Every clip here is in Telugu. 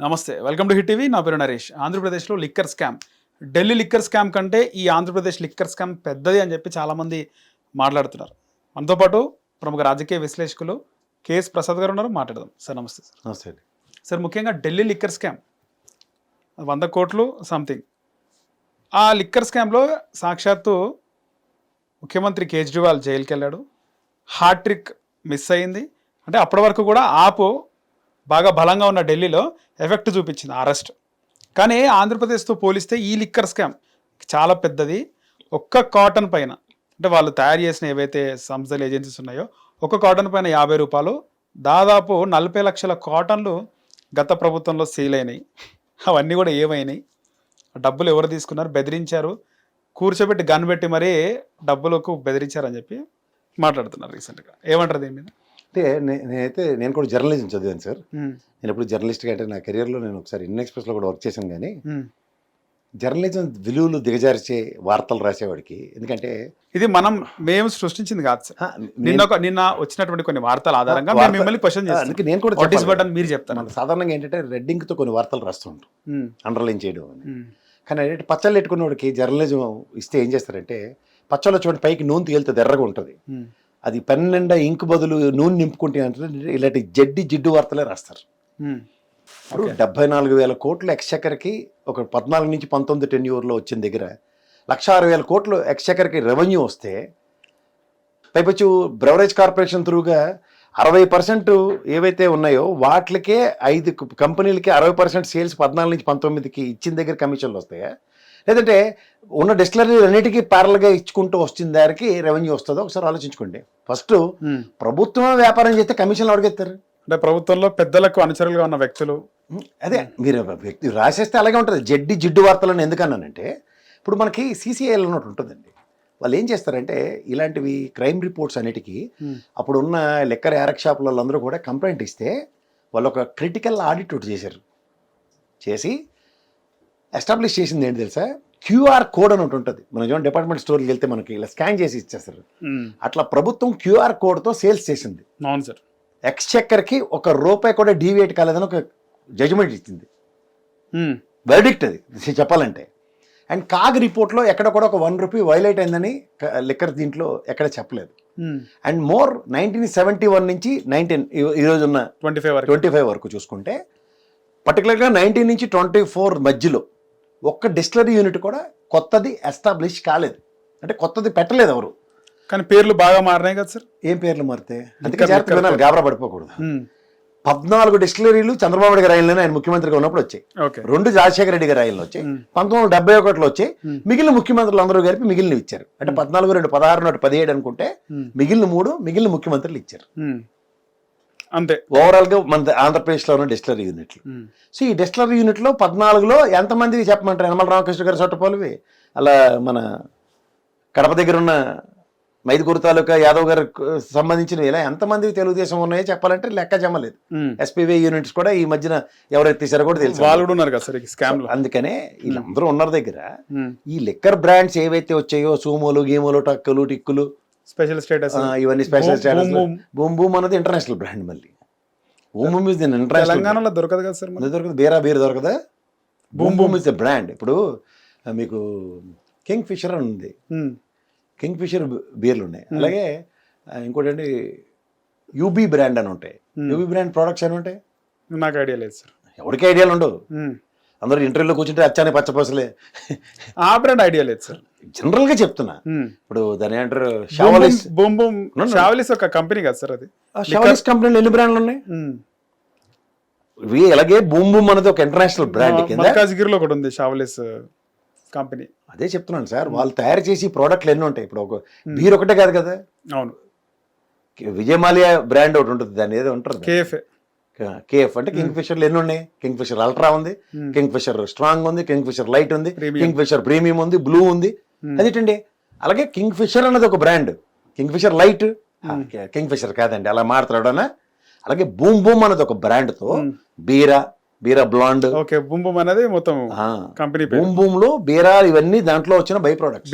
నమస్తే, వెల్కమ్ టు హిట్ టీవీ. నా పేరు నరేష్. ఆంధ్రప్రదేశ్లో liquor scam, Delhi liquor scam కంటే ఈ ఆంధ్రప్రదేశ్ లిక్కర్ స్కామ్ పెద్దది అని చెప్పి చాలామంది మాట్లాడుతున్నారు. మనతో పాటు ప్రముఖ రాజకీయ విశ్లేషకులు కేఎస్ ప్రసాద్ గారు ఉన్నారు. మాట్లాడదాం. సార్ నమస్తే. సార్ నమస్తే అండి. సార్, ముఖ్యంగా ఢిల్లీ లిక్కర్ స్కామ్ 100 కోట్లు సంథింగ్. ఆ లిక్కర్ స్కామ్లో సాక్షాత్తు ముఖ్యమంత్రి కేజ్రీవాల్ జైలుకి వెళ్ళాడు. హార్ట్ ట్రిక్ మిస్ అయింది. అంటే అప్పటి వరకు కూడా ఆపు బాగా బలంగా ఉన్న ఢిల్లీలో ఎఫెక్ట్ చూపించింది అరెస్ట్. కానీ ఆంధ్రప్రదేశ్తో పోలిస్తే ఈ లిక్కర్ స్కామ్ చాలా పెద్దది. ఒక్క కాటన్ పైన, అంటే వాళ్ళు తయారు చేసిన ఏవైతే సంస్థలు ఏజెన్సీస్ ఉన్నాయో, ఒక్క కాటన్ పైన 50 రూపాయలు, దాదాపు 40 లక్షల కాటన్లు గత ప్రభుత్వంలో సీల్ అయినాయి. అవన్నీ కూడా ఏమైనాయి, డబ్బులు ఎవరు తీసుకున్నారు, బెదిరించారు, కూర్చోబెట్టి గన్ పెట్టి మరీ డబ్బులకు బెదిరించారని చెప్పి మాట్లాడుతున్నారు రీసెంట్గా. ఏమంటారు దీని మీద? అంటే నేను కూడా జర్నలిజం చదివాను సార్. నేను ఎప్పుడు జర్నలిస్ట్గా, అంటే నా కెరియర్లో నేను ఒకసారి ఇండియన్ ఎక్స్ప్రెస్లో కూడా వర్క్ చేశాను. కానీ జర్నలిజం విలువలు దిగజార్చే వార్తలు రాసేవాడికి, ఎందుకంటే ఇది మేము సృష్టించింది కాదు సార్. నిన్న వచ్చినటువంటి కొన్ని వార్తల ఆధారంగా మిమ్మల్ని క్వశ్చన్ చేస్తాను. నేను కూడా మీరు చెప్తాను. సాధారణంగా ఏంటంటే రెడ్డింగ్తో కొన్ని వార్తలు రాస్తుంటాం, అండర్లైన్ చేయడం అని. కానీ ఏంటంటే పచ్చళ్ళు పెట్టుకున్నవాడికి జర్నలిజం ఇస్తే ఏం చేస్తారంటే, పచ్చళ్ళ చూడండి పైకి నూనె తేలితే ఎర్రగా ఉంటుంది, అది పన్నెండా ఇంకు బదులు నూనె నింపుకుంటే అంటే ఇలాంటి జిడ్డు వార్తలే రాస్తారు. ఇప్పుడు 74,000 కోట్లు ఎక్స్చెకర్కి ఒక 14 నుంచి 19 టెన్యూర్లో వచ్చిన దగ్గర 1,06,000 కోట్లు ఎక్స్చెకర్కి రెవెన్యూ వస్తే, పైపచ్చు బ్రెవరేజ్ కార్పొరేషన్ త్రూగా 60% ఏవైతే ఉన్నాయో వాటికే 5 కంపెనీలకి 60% సేల్స్ 14 నుంచి 19కి ఇచ్చిన దగ్గర కమిషన్లు వస్తాయా, లేదంటే ఉన్న డిస్టిలరీలు అన్నిటికీ ప్యారల్గా ఇచ్చుకుంటూ వచ్చిన దానికి రెవెన్యూ వస్తుందో ఒకసారి ఆలోచించుకోండి. ఫస్ట్ ప్రభుత్వం వ్యాపారం చేస్తే కమిషన్లు అడిగేస్తారు. అంటే ప్రభుత్వంలో పెద్దలకు అనుచరులుగా ఉన్న వ్యక్తులు, అదే మీరు వ్యక్తి రాసేస్తే అలాగే ఉంటుంది. జిడ్డు వార్తలను ఎందుకన్నానంటే, ఇప్పుడు మనకి CCIL అన్నట్టు ఉంటుందండి. వాళ్ళు ఏం చేస్తారంటే ఇలాంటివి క్రైమ్ రిపోర్ట్స్ అన్నిటికీ అప్పుడున్న లిక్కర్ యారక్ షాపుల అందరూ కూడా కంప్లైంట్ ఇస్తే వాళ్ళు ఒక క్రిటికల్ ఆడిట్ చేశారు. చేసి ఎస్టాబ్లిష్ చేసింది ఏంటి తెలుసా, QR కోడ్ అని ఒకటి ఉంటుంది. మనం చూడండి డిపార్ట్మెంట్ స్టోర్కి వెళ్తే మనకి ఇలా స్కాన్ చేసి ఇచ్చేస్తారు. అట్లా ప్రభుత్వం QR కోడ్తో సేల్స్ చేసింది. అవును సార్. ఎక్స్చెక్కర్కి ₹1 కూడా డీవియేట్ కాలేదని ఒక జడ్జిమెంట్ ఇచ్చింది. వెర్డిక్ట్ అది చెప్పాలంటే. అండ్ కాగ్ రిపోర్ట్లో ఎక్కడ కూడా ఒక ₹1 వైలేట్ అయిందని లిక్కర్ దీంట్లో ఎక్కడ చెప్పలేదు. అండ్ మోర్ 1971 నుంచి 19 ఈరోజు ఉన్న 25 వరకు చూసుకుంటే, పర్టికులర్గా 19 నుంచి 24 మధ్యలో ఒక్క డిస్టిలరీ యూనిట్ కూడా కొత్తది ఎస్టాబ్లిష్ కాలేదు. అంటే కొత్తది పెట్టలేదు ఎవరు. కానీ పేర్లు బాగా మారినాయి కదా సార్. ఏం పేర్లు మారితే అందుకే గాబరా పడిపోకూడదు. 14 డిస్టిలరీలు చంద్రబాబు నాయుడు గారి ఆయనలోనే, ఆయన ముఖ్యమంత్రిగా ఉన్నప్పుడు వచ్చాయి. 2 రాజశేఖర రెడ్డి గారి ఆయనలో వచ్చాయి. 1971లో వచ్చాయి. మిగిలిన ముఖ్యమంత్రులు అందరూ కలిపి మిగిలిన ఇచ్చారు. అంటే 14, 2, 16, 17 అనుకుంటే మిగిలిన 3 మిగిలిన ముఖ్యమంత్రులు ఇచ్చారు. అంతే ఓవరాల్ గా మన ఆంధ్రప్రదేశ్లో ఉన్న డిస్టిలరీ యూనిట్లు. సో ఈ డిస్టిలరీ యూనిట్లో 14లో ఎంతమంది చెప్పమంటారు? యనమల రామకృష్ణ గారు సొట్టపోలివి, అలా మన కడప దగ్గర ఉన్న మైదుకూరు తాలూకా యాదవ్ గారు సంబంధించిన ఇలా ఎంతమంది తెలుగుదేశం ఉన్నాయో చెప్పాలంటే లెక్క జమ్మలేదు. SPV యూనిట్స్ కూడా ఈ మధ్యన ఎవరైతే తీసారో కూడా తెలుసు, వాళ్ళు కూడా ఉన్నారు కదా సార్ స్కామ్ లో. అందుకనే వీళ్ళందరూ ఉన్నారు దగ్గర. ఈ లిక్కర్ బ్రాండ్స్ ఏవైతే వచ్చాయో, సూమోలు, గీమోలు, టక్కులు, టిక్కులు, స్పెషల్ స్టేటస్, ఇవన్నీ స్పెషల్ స్టేటస్. బూమ్ బూమ్ అనేది ఇంటర్నేషనల్ బ్రాండ్. మళ్ళీ బూమ్ బూమ్ ఇస్ ఇంటర్నేషనల్. తెలంగాణలో దొరకదు కదా సార్, దొరకదు. బీర్ దొరకదా? Boom boom is the brand. ఇప్పుడు మీకు కింగ్ ఫిషర్ అని ఉంది, కింగ్ ఫిషర్ బీర్లు ఉన్నాయి. అలాగే ఇంకోటి అండి UB బ్రాండ్ అని ఉంటాయి. UB బ్రాండ్ ప్రోడక్ట్స్ అని ఉంటాయి. నాకు ఐడియా లేదు సార్. ఎవరికి ఐడియాలు ఉండవు. అందరూ ఇంటర్వ్యూలో కూర్చుంటే అచ్చానే పచ్చపసలే. ఆ బ్రాండ్ ఐడియా లేదు సార్. జనరల్ గా చెప్తున్నా. ఇప్పుడు దాని ఏమంటారు, షావలిస్ ఒక కంపెనీ కదా సార్. అది షావలిస్ కంపెనీలో ఎన్ని బ్రాండ్లు ఉన్నాయి? ఇవి అలాగే బూమ్ బూమ్ అనేది ఒక ఇంటర్నేషనల్ బ్రాండ్ కింద మల్కాజ్గిరిలో ఒకటి ఉంది షావలిస్ కంపెనీ. అదే చెప్తున్నాను సార్, వాళ్ళు తయారు చేసి ప్రోడక్ట్లు ఎన్ని ఉంటాయి. ఇప్పుడు ఒక బీర్ ఒకటే కాదు కదా. అవును. విజయమాలియా బ్రాండ్ ఒకటి ఉంటుంది, దాని ఏదో ఉంటుంది KF. అంటే కింగ్ ఫిషర్లు ఎన్ని ఉన్నాయి? కింగ్ ఫిషర్ అల్ట్రా ఉంది, కింగ్ ఫిషర్ స్ట్రాంగ్ ఉంది, కింగ్ ఫిషర్ లైట్ ఉంది, కింగ్ ఫిషర్ ప్రీమియం ఉంది, బ్లూ ఉంది. అదేంటండి, అలాగే కింగ్ ఫిషర్ అన్నది ఒక brand. Kingfisher light, Kingfisher కాదండి, అలా మాట్లాడనా. అలాగే బూమ్ బూమ్ అన్నది ఒక బ్రాండ్ తో బీరా బ్లాండ్. ఓకే, బూమ్ బూమ్ అనేది మొత్తం కంపెనీ. బూమ్ బూమ్ లో బీరా ఇవన్నీ దాంట్లో వచ్చిన బై ప్రొడక్ట్స్.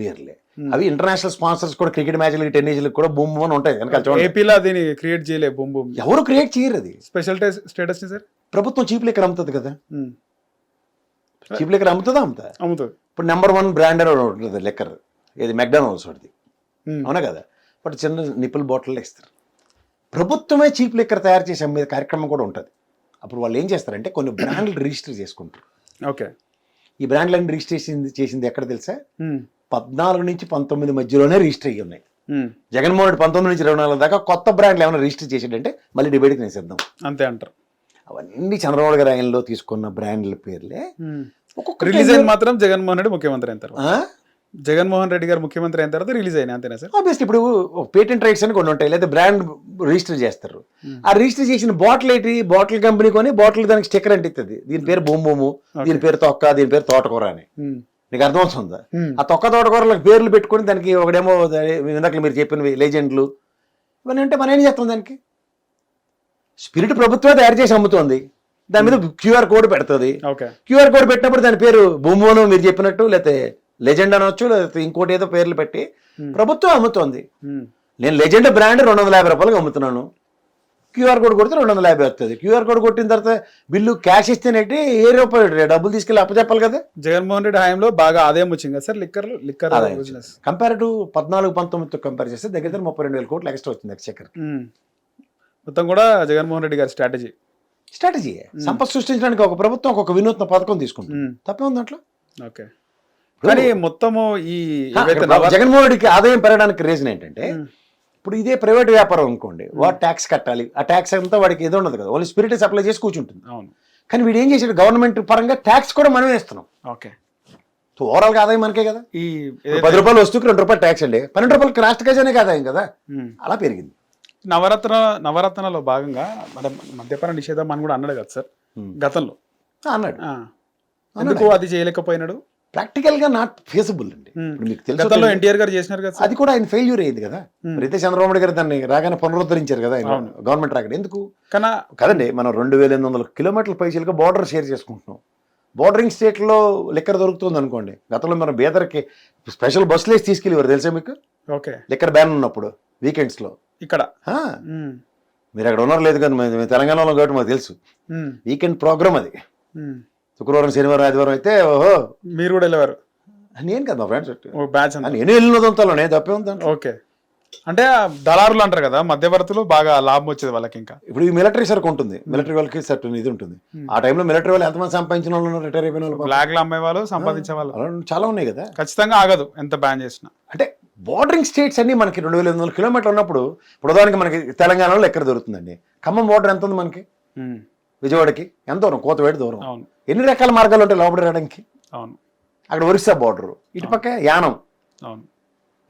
బీర్లే అవి ఇంటర్నేషనల్ స్పాన్సర్స్ కూడా, క్రికెట్ మ్యాచ్లకి, టెన్నిస్లకి కూడా బూమ్ అని ఉంటాయి. ఏపీలో దీన్ని క్రియేట్ చేయలేదు. బూమ్ బూమ్ ఎవరు క్రియేట్ చేయరు. అది స్పెషల్ స్టేటస్ సార్. ప్రభుత్వం చీప్ లిక్కర్ అమ్ముతుంది కదా, ఉమ్. Cheap liquor అమ్ముతుందా అమ్ముతుంది. ఇప్పుడు నెంబర్ 1 బ్రాండ్ అని ఉంటుంది లెక్కర్, ఏది మెక్డానల్డ్స్ వాడిది, ఉమ్. అవునా కదా, బట్ చిన్న నిప్పుల్ బాటిల్లో ఇస్తారు. ప్రభుత్వమే చీప్ లిక్కర్ తయారు చేసే అమ్మే కార్యక్రమం కూడా ఉంటుంది. అప్పుడు వాళ్ళు ఏం చేస్తారంటే కొన్ని బ్రాండ్లు రిజిస్టర్ చేసుకుంటారు. ఓకే. ఈ బ్రాండ్లన్నీ రిజిస్ట్రేషన్ చేసింది ఎక్కడ తెలుసా, ఉమ్. 14 నుంచి 19 మధ్యలోనే రిజిస్టర్ అయ్యి ఉన్నాయి. ఉమ్. జగన్మోహన్ రెడ్డి 19 నుంచి 24 దాకా కొత్త బ్రాండ్లు ఏమైనా రిజిస్టర్ చేసాడంటే మళ్ళీ డిబేట్కి నేను సిద్ధం. అంతే అంటారు. అవన్నీ చంద్రబాబు గారి ఆయనలో తీసుకున్న బ్రాండ్ల పేర్లే. రిలీజ్ అయిన మాత్రం జగన్మోహన్ రెడ్డి ముఖ్యమంత్రి అయిన తర్వాత, జగన్మోహన్ రెడ్డి గారు ముఖ్యమంత్రి అయిన తర్వాత రిలీజ్ అయినా, అంతేనా సార్? ఆబ్వియస్లీ ఇప్పుడు పేటెంట్ రైట్స్ అని కొన్ని ఉంటాయి, లేదా బ్రాండ్ రిజిస్టర్ చేస్తారు. ఆ రిజిస్టర్ చేసిన బాటిల్ ఏంటి, బాటిల్ కంపెనీ కొని బాటిల్ దానికి స్టిక్కర్ అంటిస్తుంది, దీని పేరు బూమ్ బూము, దీని పేరు తొక్క, దీని పేరు తోటకూర అని. నీకు అర్థమవుతుందా? ఆ తొక్క తోటకూరలకు పేర్లు పెట్టుకుని దానికి ఒకడేమో ఇందాక మీరు చెప్పినవి లెజెండ్లు ఇవన్నీ ఉంటే మనం ఏం చేస్తాం, దానికి స్పిరిట్ ప్రభుత్వమే తయారు చేసి అమ్ముతుంది, దాని మీద క్యూఆర్ కోడ్ పెడుతుంది. క్యూఆర్ కోడ్ పెట్టినప్పుడు దాని పేరు బూమోను మీరు చెప్పినట్టు, లేకపోతే లెజెండ్ అనొచ్చు, లేకపోతే ఇంకోటి ఏదో పేర్లు పెట్టి ప్రభుత్వం అమ్ముతోంది. నేను లెజెండ్ బ్రాండ్ 250 రూపాయలకు అమ్ముతున్నాను, క్యూఆర్ కోడ్ కొడితే 250 వస్తుంది. క్యూఆర్ కోడ్ కొట్టిన తర్వాత బిల్లు క్యాష్ ఇస్తేనేటి ఏ రూపాయలు డబ్బులు తీసుకెళ్ళి అప్పచెప్పాలి కదా. జగన్మోహన్ రెడ్డి హయాంలో బాగా ఆదాయం వచ్చింది కదా సార్ లిక్కర్ కంపేర్ టు 14-19తో కంపేర్ చేస్తే దగ్గర 32,000 కోట్లు ఎక్స్ట్రా వచ్చింది ఎక్స్చెక్కర్. మొత్తం కూడా జగన్మోహన్ రెడ్డి గారి స్ట్రాటజీ సంపద సృష్టించడానికి ఒక ప్రభుత్వం ఒక వినూత్న పథకం తీసుకుంటుంది, తప్పే ఉంది దాంట్లో. ఓకే. కానీ మొత్తము ఈ జగన్మోహన్ రెడ్డికి ఆదాయం పెరగడానికి రీజన్ ఏంటంటే, ఇప్పుడు ఇదే ప్రైవేట్ వ్యాపారం అనుకోండి, వాడు ట్యాక్స్ కట్టాలి, ఆ ట్యాక్స్ అంతా వాడికి ఏదో ఉండదు కదా, ఓన్లీ స్పిరిట్ సప్లై చేసి కూర్చుంటుంది. అవును. కానీ వీడు ఏం చేశాడు, గవర్నమెంట్ పరంగా ట్యాక్స్ కూడా మనమే ఇస్తున్నాం. ఓకే. సో ఓవరాల్ గా ఆదాయం మనకే కదా. ఈ 10 రూపాయలు వస్తువుకి 2 రూపాయలు ట్యాక్స్ అండి, 12 రూపాయలకి రాష్ట్ర ఖజానాకి ఆదాయం కదా, అలా పెరిగింది. నవరత్నాలో భాగంగా మద్యపాన నిషేధం అని కూడా అన్నాడు కదా సార్ గతంలో, అన్నాడు. ఎందుకు అది చేయలేకపోయినాడు? ప్రాక్టికల్ గా నాట్ ఫీజిబుల్ అండి. మీకు తెలుసు ఎన్టీఆర్ గారు చేసినారు కదా, అది కూడా ఆయన ఫెయిల్యూర్ అయ్యింది కదా. అయితే చంద్రబాబు నాయుడు గారు దాన్ని రాగానే పునరుద్ధరించారు కదా ఆయన, గవర్నమెంట్ రాగానే. ఎందుకు కదండి, మనం 2,800 కిలోమీటర్ల పైసలుగా బార్డర్ షేర్ చేసుకుంటున్నాం. బోర్డరింగ్ స్టేట్ లో లిక్కర్ దొరుకుతుంది అనుకోండి, గతంలో మనం బీదర్కి స్పెషల్ బస్సులు వేసి తీసుకెళ్ళేవారు తెలుసా మీకు. ఓకే. లిక్కర్ బ్యాన్ ఉన్నప్పుడు వీకెండ్స్ లో ఇక్కడ మీరు అక్కడ ఉన్నారు లేదు కదా, మేము తెలంగాణలో కాబట్టి మాకు తెలుసు. వీకెండ్ ప్రోగ్రామ్ అది, శుక్రవారం శనివారం ఆదివారం అయితే. ఓహో, మీరు కూడా వెళ్ళేవారు? నేను కదా, మా ఫ్రెండ్స్ బ్యాచ్ నేను వెళ్ళినదంతాలో తప్పే ఉంది. ఓకే. అంటే దళారులు అంటారు కదా, మధ్యవర్తులు బాగా లాభం వచ్చేది వాళ్ళకి. ఇంకా ఇప్పుడు ఈ మిలిటరీ సరుకు ఉంటుంది, మిలిటరీ వాళ్ళకి సర్టన్ ఇది ఉంటుంది. ఆ టైంలో మిలిటరీ వాళ్ళు ఎంతమంది సంపాదించిన వాళ్ళు, రిటైర్ అయిపోయిన వాళ్ళు, బ్లాక్ లో అమ్మే వాళ్ళు, సంపాదించే వాళ్ళు చాలా ఉన్నాయి కదా. ఖచ్చితంగా ఆగదు ఎంత బ్యాన్ చేసినా. అంటే బోర్డరింగ్ స్టేట్స్ అన్ని మనకి 2,800 కిలోమీటర్లు ఉన్నప్పుడు, ఇప్పుడు ఉదాహరణకి మనకి తెలంగాణలో ఎక్కడ దొరుకుతుందండి, ఖమ్మం బోర్డర్ ఎంత ఉంది మనకి, విజయవాడకి ఎంత దూరం, కోతవేడి దూరం. ఎన్ని రకాల మార్గాలు ఉంటాయి లోపల రావడానికి. అవును. అక్కడ ఒరిస్సా బోర్డర్, ఇటుపక్క యానం, అవును,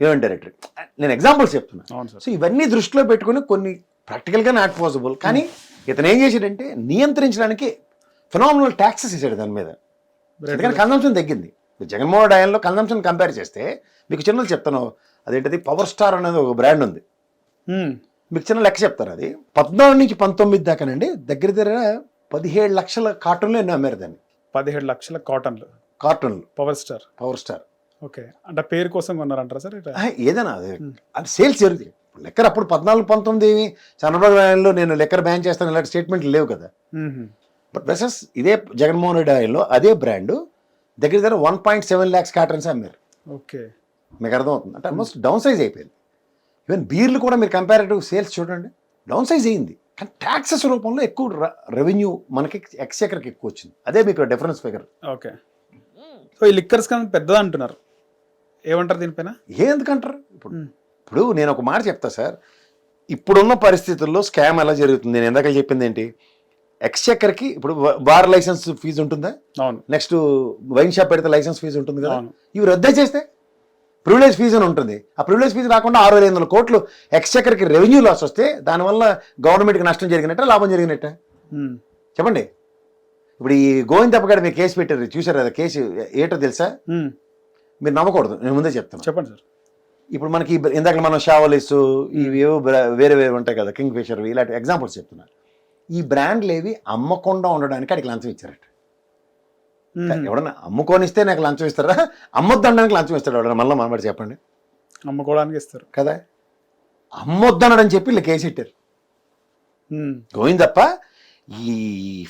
యూనియన్ టెరిటరీ. నేను ఎగ్జాంపుల్స్ చెప్తున్నా. సో ఇవన్నీ దృష్టిలో పెట్టుకుని కొన్ని ప్రాక్టికల్గా నాట్ పాసిబుల్. కానీ ఇతను ఏం చేశాడంటే నియంత్రించడానికి ఫినామినల్ ట్యాక్సెస్ వేసాడు దాని మీద. ఎందుకంటే కన్సంప్షన్ తగ్గింది. జగన్మోహన్ రెడ్డి ఆయనలో కన్సంప్షన్ కంపేర్ చేస్తే, మీకు చిన్నది చెప్తాను, అదేంటది పవర్ స్టార్ అనేది ఒక బ్రాండ్ ఉంది. మీకు చిన్న లెక్క చెప్తారు, అది 14 నుంచి 19 దాకానండి దగ్గర 17 లక్షల కార్టూన్లు ఎన్నో అమ్మారు దాన్ని. 17 లక్షల కార్టూన్లు పవర్ స్టార్. ఓకే. అంటే పేరు కోసం కొన్నారంటారా సార్? ఏదైనా అది సేల్స్ జరుగుతాయి. లెక్కర్ అప్పుడు 14-19 చంద్రబాబు నాయుడులో నేను లెక్కర్ బ్యాన్ చేస్తాను ఇలాంటి స్టేట్మెంట్లు లేవు కదా. బట్ ప్లస్ ఇదే జగన్మోహన్ రెడ్డి ఆయనలో అదే బ్రాండ్ దగ్గర 1.7 lakhs కార్టన్స్ అమ్మారు. ఓకే. మీకు అర్థమవుతుంది అంటే ఆల్మోస్ట్ డౌన్ సైజ్ అయిపోయింది. ఈవెన్ బీర్లు కూడా మీరు కంపారేటివ్ సేల్స్ చూడండి డౌన్ సైజ్ అయ్యింది. కానీ ట్యాక్సెస్ రూపంలో ఎక్కువ రెవెన్యూ మనకి ఎక్స్చెక్కర్కి ఎక్కువ వచ్చింది. అదే మీకు డిఫరెన్స్ ఫిగర్. ఓకే. సో ఈ లిక్కర్స్ కానీ పెద్దది అంటున్నారు, ఏమంటారు దీనిపైన? ఎందుకంటారు? ఇప్పుడు నేను ఒక మాట చెప్తా సార్, ఇప్పుడున్న పరిస్థితుల్లో స్కామ్ ఎలా జరుగుతుంది, నేను ఎందాక చెప్పింది ఏంటి, ఎక్స్చెక్కర్కి ఇప్పుడు బార్ లైసెన్స్ ఫీజు ఉంటుందా, నెక్స్ట్ వైన్ షాప్ పెడితే లైసెన్స్ ఫీజు ఉంటుంది కదా, ఇవి రద్దు చేస్తే ప్రివిలేజ్ ఫీజు అని ఉంటుంది. ఆ ప్రివిలేజ్ ఫీజు రాకుండా 6,500 కోట్లు ఎక్స్చెక్కర్కి రెవెన్యూ లాస్ వస్తే దానివల్ల గవర్నమెంట్కి నష్టం జరిగినట్ట లాభం జరిగినట్ట చెప్పండి. ఇప్పుడు ఈ గోవిందప్పగాడు మీరు కేసు పెట్టారు చూసారు కదా, కేసు ఏటో తెలుసా? మీరు నమ్మకూడదు, నేను ముందే చెప్తాను. చెప్పండి సార్. ఇప్పుడు మనకి ఇందాక మనం షావలిస్ ఇవి వేరే ఉంటాయి కదా, కింగ్ ఫిషర్, ఇలాంటి ఎగ్జాంపుల్స్ చెప్తున్నారు. ఈ బ్రాండ్లు ఏవి అమ్మకుండా ఉండడానికి అడిగి లంచం ఇచ్చారట. ఎవడన్నా అమ్ముకొనిస్తే నాకు లంచం ఇస్తారా, అమ్మొద్దనడానికి లంచం ఇస్తాడు ఎవడన్నా? మళ్ళీ మనబడి చెప్పండి. అమ్ముకోవడానికి ఇస్తారు కదా, అమ్మొద్దనడని చెప్పి ఇలా కేసు పెట్టారు. గోవిందప్ప ఈ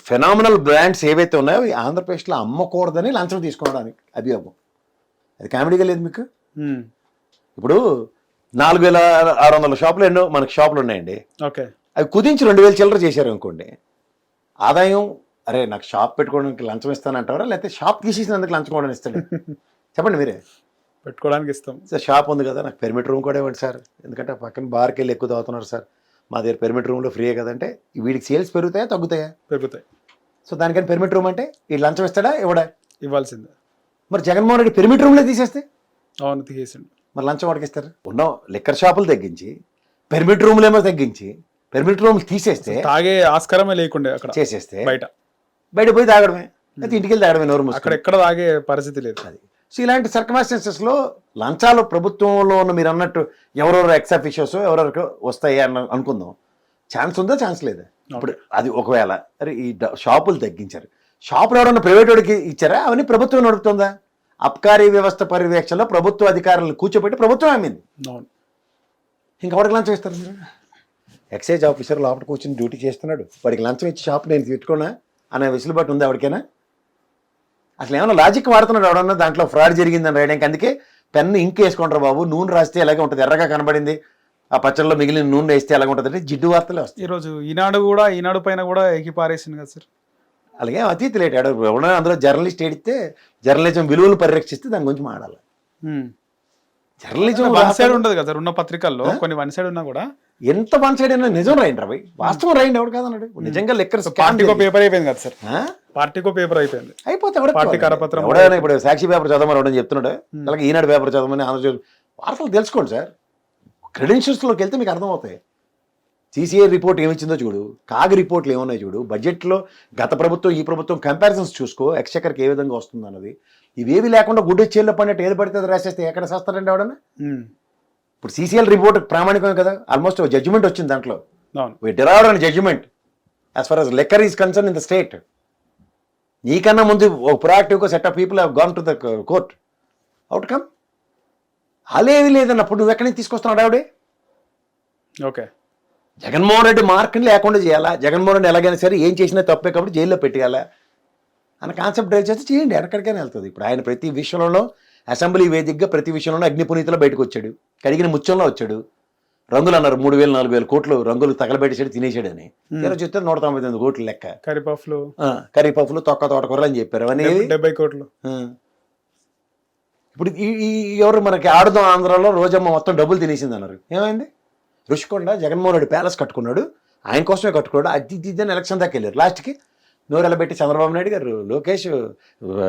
ఫెనామినల్ బ్రాండ్స్ ఏవైతే ఉన్నాయో ఈ ఆంధ్రప్రదేశ్లో అమ్మకూడదని లంచం తీసుకోవడానికి అభియోగం. అది కామెడీగా లేదు మీకు? ఇప్పుడు 4,600 షాపులు ఎన్నో మనకి షాపులు ఉన్నాయండి. ఓకే, అవి కుదించి 2,000 చిల్లర చేశారు అనుకోండి, ఆదాయం అరే నాకు షాప్ పెట్టుకోవడానికి లంచం ఇస్తానంటారా, లేకపోతే షాప్ తీసేసినందుకు లంచం కూడా ఇస్తాడు? చెప్పండి మీరే. పెట్టుకోవడానికి ఇస్తాం సార్, షాప్ ఉంది కదా నాకు పెర్మిట్ రూమ్ కూడా ఇవ్వండి సార్, ఎందుకంటే పక్కన బార్కి వెళ్ళి ఎక్కువ తాగుతున్నారు సార్, మా దగ్గర పెర్మిట్ రూమ్లో ఫ్రీయే కదంటే వీడికి సేల్స్ పెరుగుతాయా తగ్గుతాయా? పెరుగుతాయి. సో దానికని పెర్మిట్ రూమ్ అంటే ఈ లంచం ఇస్తాడా ఇవ్వడా? ఇవ్వాల్సిందే. మరి జగన్మోహన్ రెడ్డి పెర్మిట్ రూమ్లో తీసేస్తే అవును, తీసేసిండు. మరి లంచం వాడికి ఇస్తారు? ఉన్న లిక్కర్ షాపులు తగ్గించి పెర్మిట్ రూమ్లేమో తగ్గించి పెర్మిట్ రూమ్లు తీసేస్తే తాగే ఆస్కారమే లేకుండే అక్కడ చేసేస్తే బయట పోయి తాగడమే, అయితే ఇంటికి వెళ్ళి తాగడమే, నోరు అక్కడ ఎక్కడ తాగే పరిస్థితి లేదు. అది. సో ఇలాంటి సర్కమాస్టెన్సెస్లో లంచాలు ప్రభుత్వంలో ఉన్న మీరు అన్నట్టు ఎవరెవరు ఎక్స్ అఫీషియోస్ ఎవరెవరికి వస్తాయి అని అనుకుందాం, ఛాన్స్ ఉందా ఛాన్స్ లేదా? ఇప్పుడు అది ఒకవేళ అరే ఈ షాపులు తగ్గించారు, షాపులు ఎవరన్నా ప్రైవేట్ వాడికి ఇచ్చారా, అవన్నీ ప్రభుత్వం నడుపుతుందా? అబ్కారీ వ్యవస్థ పర్యవేక్షణలో ప్రభుత్వ అధికారులను కూర్చోబెట్టి ప్రభుత్వం అమ్మింది. ఇంకెవరికి లంచం ఇస్తారు మీరు? ఎక్సైజ్ ఆఫీసర్ లోపల కూర్చొని డ్యూటీ చేస్తున్నాడు, వాడికి లంచం ఇచ్చి షాప్ నేను పెట్టుకోనా అనే వెసులుబాటు ఉంది ఎవరికైనా? అసలు ఏమైనా లాజిక్ వాడుతున్నాడు ఎవడన్నా దాంట్లో ఫ్రాడ్ జరిగిందని రాయడానికి? అందుకే పెన్ను ఇంక్ వేసుకుంటారు బాబు, నూనె రాస్తే ఎలాగే ఉంటుంది, ఎర్రగా కనబడింది, ఆ పచ్చళ్ళలో మిగిలిన నూనె వేస్తే ఎలాగ ఉంటుంది అంటే జిడ్డు వార్తలే వస్తాయి. ఈరోజు ఈనాడు పైన కూడా ఎక్కిపారేసింది కదా సార్. అలాగే అతీతి లేట్ ఎవడన్నా అందులో జర్నలిస్ట్ ఏడితే జర్నలిజం విలువలు పరిరక్షిస్తే దాని గురించి మాట్లాడాలి. జర్నలిజం వన్ సైడ్ ఉండదు కదా సార్, ఉన్న పత్రికల్లో కొన్ని వన్ సైడ్ ఉన్నా కూడా ఎంత వన్ సైడ్ అయినా నిజం రాయండి రవి, వాస్తవం రాయండి, ఎవడు కాదన్నాడు. నిజంగా లెక్కర్ పార్టీకో పేపర్ అయిపోయింది కదా సార్, పార్టీకో పేపర్ అయిపోయింది, అయిపోతే పార్టీ కరపత్రం. ఎవడైనా ఇప్పుడు సాక్షి పేపర్ చదవమని ఎవడని చెప్తున్నాడు, అలాగే ఈనాడు పేపర్ చదవమని, ఆంధ్రజ్యోతి వార్తలు తెలుసుకోండి సార్, క్రెడెన్షియల్స్లోకి వెళ్తే మీకు అర్థమవుతాయి. సిసిఐ రిపోర్ట్ ఏమిచ్చిందో చూడు, కాగ్ రిపోర్ట్లు ఏమున్నాయి చూడు, బడ్జెట్లో గత ప్రభుత్వం ఈ ప్రభుత్వం కంపారిజన్స్ చూసుకో, ఎక్స్చెకర్కి ఏ విధంగా వస్తుంది అన్నది. ఇవేవి లేకుండా గుడ్డు చేల్లో పడినట్టు ఏది పడితే రాసేస్తే ఎక్కడ చేస్తారండి ఎవడన్నా? ఇప్పుడు సిసిఎల్ రిపోర్ట్ ప్రామాణికమే కదా, ఆల్మోస్ట్ జడ్జిమెంట్ వచ్చింది దాంట్లో, derived on judgement as far as liquor is concerned in the state. నీకన్నా ముందు ఒక ప్రొయాక్టివ్గా set of people have gone to the court, outcome అలేవి లేదన్నప్పుడు నువ్వు ఎక్కడి నుంచి తీసుకొస్తున్నావు ఆవిడే? ఓకే, జగన్మోహన్ రెడ్డి మార్కుని లేకుండా చేయాలా, జగన్మోహన్ రెడ్డి ఎలాగైనా సరే ఏం చేసినా తప్పే కాబట్టి జైల్లో పెట్టేయాలా అన్న కాన్సెప్ట్ డ్రైవ్ చేస్తే చేయండి, ఎక్కడికైనా వెళ్తుంది. ఇప్పుడు ఆయన ప్రతి విషయంలో అసెంబ్లీ వేదికగా ప్రతి విషయంలోనూ అగ్నిపునీతిలో బయటకు వచ్చాడు, కడిగిన ముత్యంలో వచ్చాడు. రంగులు అన్నారు 3,000-4,000 కోట్లు రంగులు తగలబెట్టేసాడు తినేసాడని, ఈరోజు చెప్తే 199 కోట్లు లెక్క. కరిపఫ్లు తొక్క తోటకూరలు అని చెప్పారు, అవన్నీ 70 కోట్లు. ఇప్పుడు ఈ ఎవరు మనకి ఆడుదాం ఆంధ్రాలో రోజమ్మ మొత్తం డబ్బులు తినేసింది అన్నారు, ఏమైంది? రుషికొండ జగన్మోహన్ రెడ్డి ప్యాలెస్ కట్టుకున్నాడు, ఆయన కోసమే కట్టుకున్నాడు, అది ఇదని ఎలక్షన్ దాకా వెళ్ళారు. లాస్ట్కి నోరెళ్ళబెట్టి చంద్రబాబు నాయుడు గారు, లోకేష్,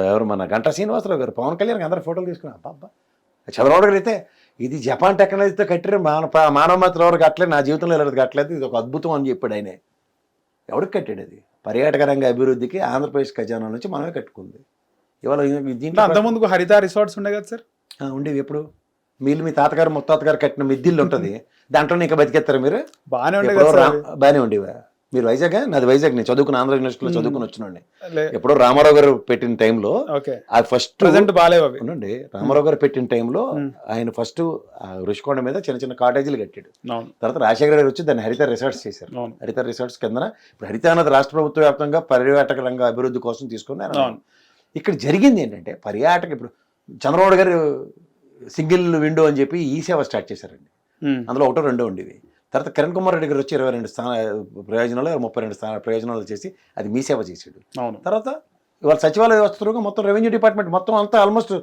ఎవరు మన గంటా శ్రీనివాసరావు గారు, పవన్ కళ్యాణ్ అందరూ ఫోటోలు తీసుకున్నారు. అబ్బా చంద్రబాబు గారు అయితే ఇది జపాన్ టెక్నాలజీతో కట్టారు, మానవ మాత్రం ఎవరు కట్టలేదు, నా జీవితంలో ఎవరికి కట్టలేదు, ఇది ఒక అద్భుతం అని చెప్పాడు ఆయనే. ఎవరికి కట్టాడు? అది పర్యాటక రంగ అభివృద్ధికి ఆంధ్రప్రదేశ్ ఖజానా నుంచి మనమే కట్టుకుంది. ఇవాళ దీంట్లో అంతకుముందు హరిత రిసార్ట్స్ ఉండే కదా సార్, ఉండేవి. ఎప్పుడు మీరు మీ తాతగారు ముత్తాతగారు కట్టిన మిద్దిల్లు ఉంటుంది, దాంట్లో ఇంకా బతికేస్తారు మీరు? బాగానే ఉండే, బాగానే ఉండేవా? మీరు వైజాగ్? నాది వైజాగ్, నేను చదువుకుని ఆంధ్ర యూనివర్సిటీలో చదువుకుని వచ్చినండి. ఎప్పుడో రామారావు గారు పెట్టిన టైంలో ఫస్ట్ ఉండండి, రామారావు గారు పెట్టిన టైంలో ఆయన ఫస్ట్ రుషికొండ మీద చిన్న చిన్న కాటేజీలు కట్టాడు. తర్వాత రాజశేఖర గారు వచ్చి దాన్ని హరిత రిసార్ట్స్ చేశారు. హరిత రిసార్ట్స్ కింద ఇప్పుడు హరిత అన్నది రాష్ట్ర ప్రభుత్వ వ్యాప్తంగా పర్యాటక రంగ అభివృద్ధి కోసం తీసుకున్నారు. ఇక్కడ జరిగింది ఏంటంటే పర్యాటక, ఇప్పుడు చంద్రబాబు గారు సింగిల్ విండో అని చెప్పి ఈ సేవ స్టార్ట్ చేశారండి, అందులో 1-2 ఉండేవి. తర్వాత కిరణ్ కుమార్ రెడ్డి గారు వచ్చి 22 ప్రయోజనాలు 32 ప్రయోజనాలు చేసి అది మీ సేవ చేసాడు. తర్వాత ఇవాళ సచివాలయ వ్యవస్థలో మొత్తం రెవెన్యూ డిపార్ట్మెంట్ మొత్తం అంతా ఆల్మోస్ట్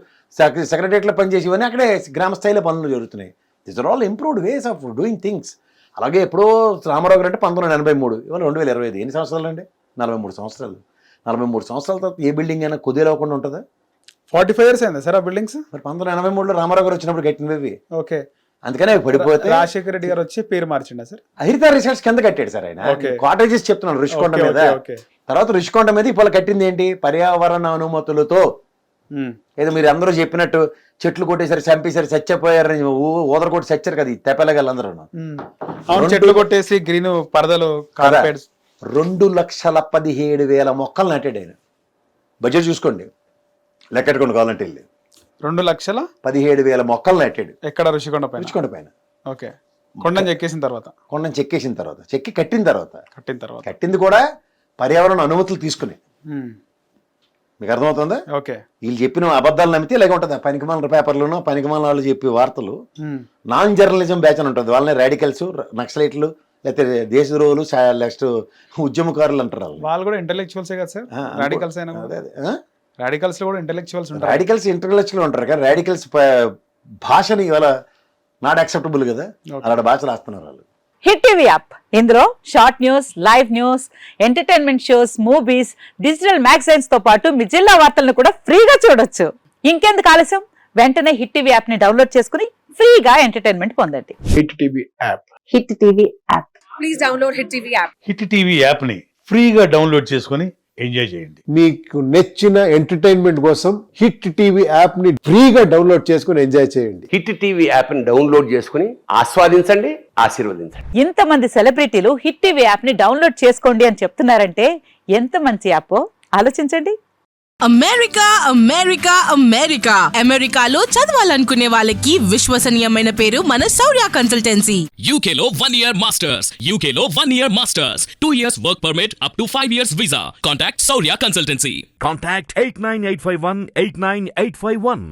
సెక్రటరియట్లో పనిచేసి ఇవన్నీ అక్కడే గ్రామ స్థాయిలో పనులు జరుగుతున్నాయి. These are all improved ways of doing things. అలాగే ఎప్పుడో రామారావు గారు అంటే 1983, ఇవాళ 2025, ఎన్ని సంవత్సరాలు అండి? 43 సంవత్సరాలు. 43 సంవత్సరాల తర్వాత ఏ బిల్డింగ్ అయినా కుదేలవకుండా ఉంటుందా? 45 years అయిందా సార్ ఆ బిల్డింగ్స్? మరి 1983లో రామారావు గారు వచ్చినప్పుడు కట్టినవి. ఓకే, అందుకనే పడిపోతే రాజశేఖర రెడ్డి గారు వచ్చి పేరు మార్చిండా సార్? హరిత రిసార్ట్స్ కింద కట్టాడు సార్ ఆయన, కాటేజెస్ చెప్తున్నాను రుషికొండ మీద. తర్వాత రుషికొండ మీద ఇప్పుడు కట్టింది ఏంటి? పర్యావరణ అనుమతులతో. ఏదో మీరు అందరూ చెప్పినట్టు చెట్లు కొట్టేసరి చంపేసరి చచ్చిపోయారని ఊదరకొట్టి చచ్చారు కదా ఈ తెప్పలగాళ్ళు అందరూ. చెట్లు కొట్టేసి గ్రీన్ పరదలు 2,17,000 మొక్కలు నాటాడు ఆయన. బడ్జెట్ చూసుకోండి, లెక్కెట్టుకోండి కావాలంటే వెళ్ళి. 2,17,000 మొక్కలు నాటాడు. ఎక్కడ? రుషికొండ పైన. ఓకే, కొండను చెక్కేసిన తర్వాత, చెక్కి కట్టిన తర్వాత కట్టింది కూడా పర్యావరణ అనుమతులు తీసుకుని. మీకు అర్థమవుతుందా? ఓకే. వీళ్ళు చెప్పిన అబద్ధాలు నమ్మితే ఇలాగ ఉంటుంది. పనికిమాల పేపర్లోనో పనికిమాల వాళ్ళు చెప్పే వార్తలు. నాన్ జర్నలిజం బ్యాచ్ అని ఉంటుంది. వాళ్ళని రాడికల్స్, నక్సలైట్లు, లేకపోతే దేశద్రోహులు, నెక్స్ట్ ఉద్యమకారులు అంటారు. వాళ్ళు కూడా ఇంటెలెక్చువల్సే కదా సార్? రాడికల్స్ అయినా రాడికల్స్ లో కూడా ఇంటెలెక్చువల్స్ ఉంటారు. రాడికల్స్ ఇంటెలెక్చువల్ ఉంటారు కానీ రాడికల్స్ భాషని ఇవాళ నాట్ యాక్సెప్టబుల్ కదా, అలాంటి భాషలు రాస్తున్నారు వాళ్ళు. హిట్ టీవీ యాప్, ఇందులో short news, live news, entertainment shows, movies, digital magazines తో పాటు మీ జిల్లా వార్తలను కూడా ఫ్రీగా చూడొచ్చు. ఇంకెందుకు ఆలస్యం, వెంటనే హిట్ టీవీ యాప్ ని డౌన్లోడ్ చేసుకుని ఫ్రీగా ఎంటర్టైన్మెంట్ పొందండి. Hit TV app. Hit TV app. Please download hit TV app. Hit TV app ని ఫ్రీగా డౌన్లోడ్ చేసుకొని ఎంజాయ్ చేయండి. మీకు నచ్చిన ఎంటర్టైన్మెంట్ కోసం హిట్ టీవీ యాప్ ని ఫ్రీగా డౌన్లోడ్ చేసుకుని ఎంజాయ్ చేయండి. హిట్ టీవీ యాప్ ని డౌన్లోడ్ చేసుకుని ఆస్వాదించండి, ఆశీర్వదించండి. ఇంతమంది సెలబ్రిటీలు హిట్ టీవీ యాప్ ని డౌన్లోడ్ చేసుకోండి అని చెప్తున్నారంటే ఎంత మంచి యాప్ ఆలోచించండి. అమెరికా అమెరికా అమెరికా అమెరికాలో చదవాలనుకునే వాళ్ళకి విశ్వసనీయమైన పేరు మన శౌర్య కన్సల్టెన్సీ. UK లో 1 year masters, UK లో 1 year masters, 2 years work permit up to 5 years visa. Contact Saurya Consultancy. Contact 89851 89851.